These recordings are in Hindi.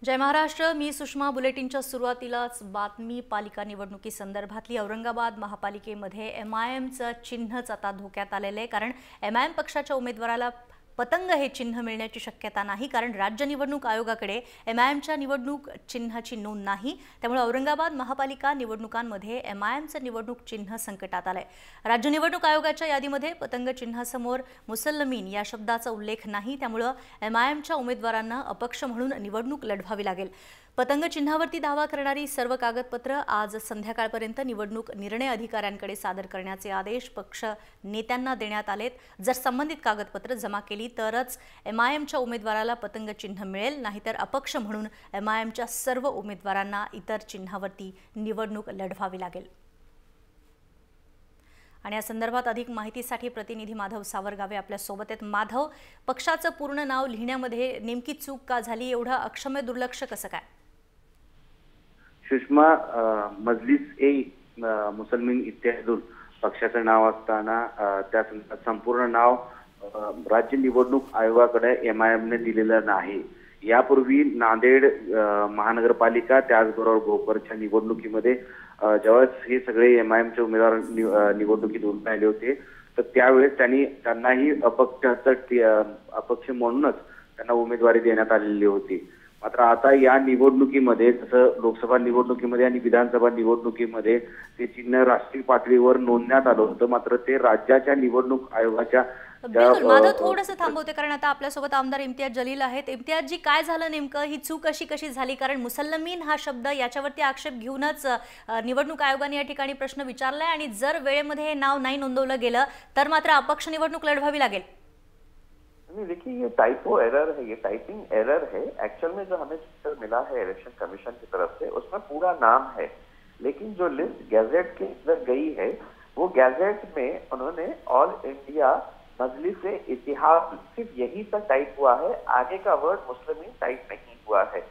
जय महाराष्ट्र। मी सुषमा। बुलेटिनच्या सुरुवातीलाच बातमी पालिका निवडणुकीसंदर्भातली। औरंगाबाद महापालिकेमध्ये एमआयएमचं चिन्हच आता धोक्यात आलेलं आहे, कारण एमआयएम पक्षाच्या उमेदवाराला पतंग हे चिन्ह मिळण्याची शक्यता नाही, कारण राज्य निवडणूक आयोगाकडे एमआयएमच्या निवडणूक चिन्हाची नोंद नाही। त्यामुळे औरंगाबाद महापालिका निवडणुकांमध्ये एमआयएमचं निवडणूक चिन्ह संकटात आलंय। राज्य निवडणूक आयोगाच्या यादीमध्ये पतंग चिन्हासमोर मुसल्लमीन या शब्दाचा उल्लेख नाही, त्यामुळे एमआयएमच्या उमेदवारांना अपक्ष म्हणून निवडणूक लढवावी लागेल। पतंग चिन्हावरती दावा करणारी सर्व कागदपत्र आज संध्याकाळपर्यंत निवडणूक निर्णय अधिकाऱ्यांकडे सादर करण्याचे आदेश पक्ष नेत्यांना देण्यात आलेत। जर संबंधित कागदपत्र जमा केली तरच एमआयएमच्या उमेदवाराला पतंग चिन्ह मिळेल, नाहीतर अपक्ष म्हणून एमआयएमच्या सर्व उमेदवारांना इतर चिन्हावरती निवडणूक लढवावी लागेल। आणि या संदर्भात अधिक माहितीसाठी प्रतिनिधी माधव सावरगावे आपल्या सोबत आहेत। माधव, पक्षाचं पूर्ण नाव लिहिण्यामध्ये नेमकी चूक का झाली? एवढं अक्षम्य दुर्लक्ष कसं काय? सुषमा, मुसलमान इत्यादून पक्षाचं नाव असताना त्या संपूर्ण नाव राज्य निवडणूक आयोगाकडे एमआयएमने दिलेलं नाही। यापूर्वी नांदेड महानगरपालिका त्याचबरोबर भोकरच्या निवडणुकीमध्ये जेव्हा हे सगळे एमआयएमचे उमेदवार निवडणुकीत उभे राहिले होते, तर त्यावेळेस त्यांनाही अपक्ष म्हणूनच त्यांना उमेदवारी देण्यात आलेली होती। मात्र आता या निवडणुकीमध्ये, जसं लोकसभा निवडणुकीमध्ये आणि विधानसभा निवडणुकीमध्ये ते चिन्ह राष्ट्रीय पातळीवर नोंदण्यात आलं होतं, मात्र ते राज्याच्या निवडणूक आयोगाच्या बिलकुल। माधव, थोडंसं थांबवते, कारण आता आपल्यासोबत आमदार इम्तियाज जलील आहेत। इम्तियाज जी, काय झालं नेमकं? ही चूक कशी झाली? कारण मुसल्लमीन हा शब्द याच्यावरती आक्षेप घेऊनच निवडणूक आयोगाने या ठिकाणी प्रश्न विचारलाय, आणि जर वेळेमध्ये हे नाव नाही नोंदवलं गेलं तर मात्र अपक्ष निवडणूक लढवावी लागेल। नहीं, देखिए, ये टाइपो एरर है, ये टाइपिंग एरर है। एक्चुअल में जो हमें चिट्ठी मिला है इलेक्शन कमीशन की तरफ से, उसमें पूरा नाम है, लेकिन जो लिस्ट गैजेट के अंदर गई है वो गैजेट में उन्होंने ऑल इंडिया मजलिस इतिहाद सिर्फ यही तक टाइप हुआ है, आगे का वर्ड मुस्लिमीन टाइप नहीं हुआ है।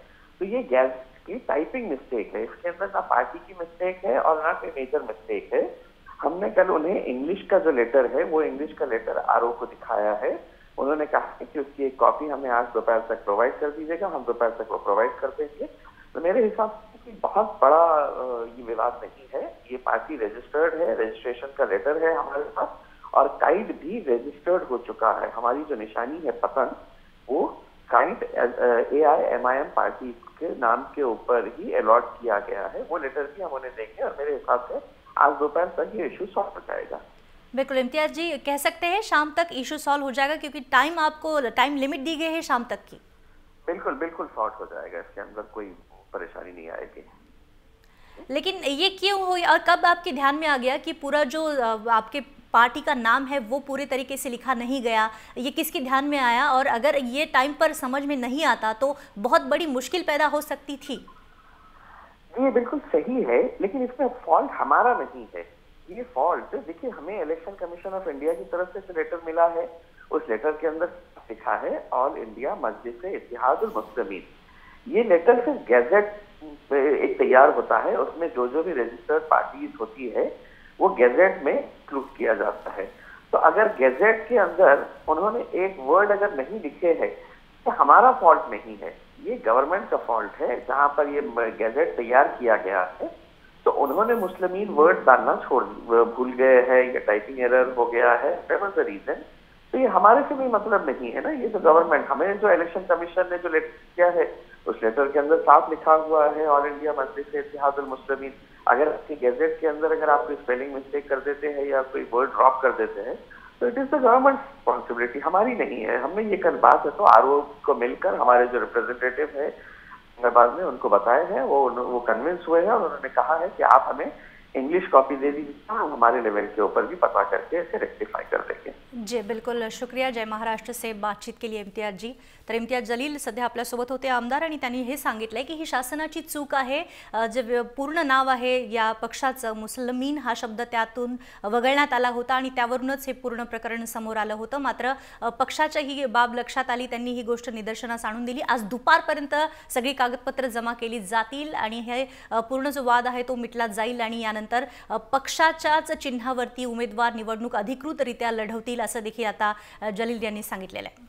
तो ये गैजेट की टाइपिंग मिस्टेक है, इसके अंदर ना पार्टी की मिस्टेक है और ना कोई मेजर मिस्टेक है। हमने कल उन्हें इंग्लिश का जो लेटर है, वो इंग्लिश का लेटर आरओ को दिखाया है। उन्होंने कहा है कि उसकी एक कॉपी हमें आज दोपहर तक प्रोवाइड कर दीजिएगा, हम दोपहर तक वो प्रोवाइड कर देंगे। तो मेरे हिसाब से बहुत बड़ा ये विवाद नहीं है, ये पार्टी रजिस्टर्ड है, रजिस्ट्रेशन का लेटर है हमारे पास, और काइट भी रजिस्टर्ड हो चुका है। हमारी जो निशानी है पतंग, वो काइट AIMIM पार्टी के नाम के ऊपर ही अलॉट किया गया है। वो लेटर भी हम उन्हें देंगे और मेरे हिसाब से आज दोपहर तक ये इशू सॉल्व हो जाएगा। बिल्कुल इम्तियाज जी, कह सकते हैं शाम तक इशू सॉल्व हो जाएगा, क्योंकि आपको टाइम लिमिट दी गई है शाम तक की। बिल्कुल सॉर्ट हो जाएगा, इसके अंदर कोई परेशानी नहीं आएगी। लेकिन ये क्यों हुई और कब आपके ध्यान में आ गया कि पूरा जो आपके पार्टी का नाम है वो पूरे तरीके से लिखा नहीं गया? ये किसके ध्यान में आया? और अगर ये टाइम पर समझ में नहीं आता तो बहुत बड़ी मुश्किल पैदा हो सकती थी। ये बिल्कुल सही है, लेकिन इसमें फॉल्ट हमारा नहीं है। ये फॉल्ट, देखिए, हमें इलेक्शन कमीशन ऑफ इंडिया की तरफ से जो लेटर मिला है, उस लेटर के अंदर लिखा है ऑल इंडिया मजलिस इत्तेहादुल मुस्लिमीन। ये लेटर सिर्फ गैजेट एक तैयार होता है, उसमें जो भी रजिस्टर्ड पार्टीज होती है वो गैजेट में इंक्लूड किया जाता है। तो अगर गैजेट के अंदर उन्होंने एक वर्ड अगर नहीं लिखे है, तो हमारा फॉल्ट नहीं है, ये गवर्नमेंट का फॉल्ट है। जहां पर ये गैजेट तैयार किया गया है, तो उन्होंने मुस्लिमीन वर्ड डालना भूल गए हैं, या टाइपिंग एरर हो गया है, दैट वाज द रीजन। तो ये हमारे से भी मतलब नहीं है ना, ये तो गवर्नमेंट, हमें जो इलेक्शन कमीशन ने जो लेटर किया है, उस लेटर के अंदर साफ लिखा हुआ है ऑल इंडिया मजलिस इत्तेहादुल मुस्लिमीन। अगर आपकी गैजेट के अंदर अगर आप कोई स्पेलिंग मिस्टेक कर देते हैं या कोई वर्ड ड्रॉप कर देते हैं, तो it is the government responsibility, हमारी नहीं है। हमने ये कल बात है तो आरओ को मिलकर हमारे जो रिप्रेजेंटेटिव है बाद में उनको बताए हैं, वो कन्विंस हुए हैं और उन्होंने कहा है कि आप हमें इंग्लिश कॉपी दे दीजिए, हम हमारे लेवल के ऊपर भी पता करके इसे रेक्टिफाई कर देंगे। जी बिल्कुल, शुक्रिया जय महाराष्ट्र से बातचीत के लिए इम्तियाज जी। तर इम्तियाज जलील सध्या आपल्यासोबत होते आमदार, आणि त्यांनी हे सांगितलंय की ही शासनाची चूक आहे। जे पूर्ण नाव आहे या पक्षाचं, मुसल्लमीन हा शब्द त्यातून वगळण्यात आला होता आणि त्यावरूनच हे पूर्ण प्रकरण समोर आलं होतं। मात्र पक्षाच्या ही बाब लक्षात आली, त्यांनी ही गोष्ट निदर्शनास आणून दिली। आज दुपारपर्यंत सगळी कागदपत्र जमा केली जातील आणि हे पूर्ण जो वाद आहे तो मिटला जाईल, आणि यानंतर पक्षाच्याच चिन्हावरती उमेदवार निवडणूक अधिकृतरित्या लढवतील असं देखील आता जलील यांनी सांगितलेलं आहे।